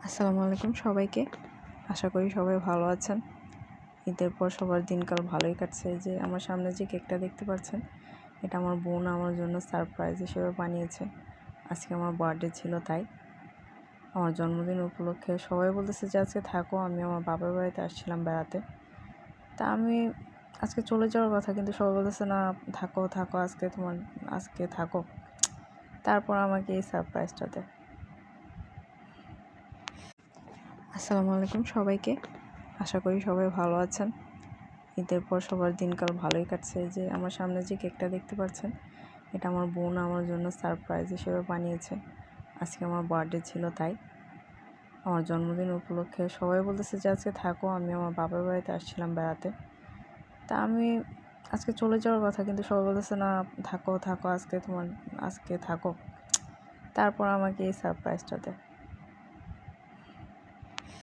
আসসালামু আলাইকুম সবাইকে। আশা করি সবাই ভালো আছেন। ঈদের পর সবার দিনকাল ভালোই কাটছে। এই যে আমার সামনে যে কেকটা দেখতে পাচ্ছেন, এটা আমার বোন আমার জন্য সারপ্রাইজ হিসেবে বানিয়েছে। আজকে আমার বার্থডে ছিল, তাই আমার জন্মদিন উপলক্ষে সবাই বলতেছে যে আজকে থাকো, আমি আমার বাবার বাড়িতে আসছিলাম বেড়াতে। তা আমি আজকে চলে যাওয়ার কথা, কিন্তু সবাই বলতেছে না, থাকো থাকো, আজকে থাকো। তারপর আমাকে এই সারপ্রাইজটা দেয়। আসসালামু আলাইকুম সবাইকে। আশা করি সবাই ভালো আছেন। ঈদের পর সবার দিনকাল ভালোই কাটছে। এই যে আমার সামনে যে কেকটা দেখতে পাচ্ছেন, এটা আমার বোন আমার জন্য সারপ্রাইজ হিসেবে বানিয়েছে। আজকে আমার বার্থডে ছিল, তাই আমার জন্মদিন উপলক্ষে সবাই বলতেছে যে আজকে থাকো, আমি আমার বাবার বাড়িতে আসছিলাম বেড়াতে। তা আমি আজকে চলে যাওয়ার কথা, কিন্তু সবাই বলতেছে না, থাকো থাকো, আজকে থাকো। তারপর আমাকে এই সারপ্রাইজটা দেয়।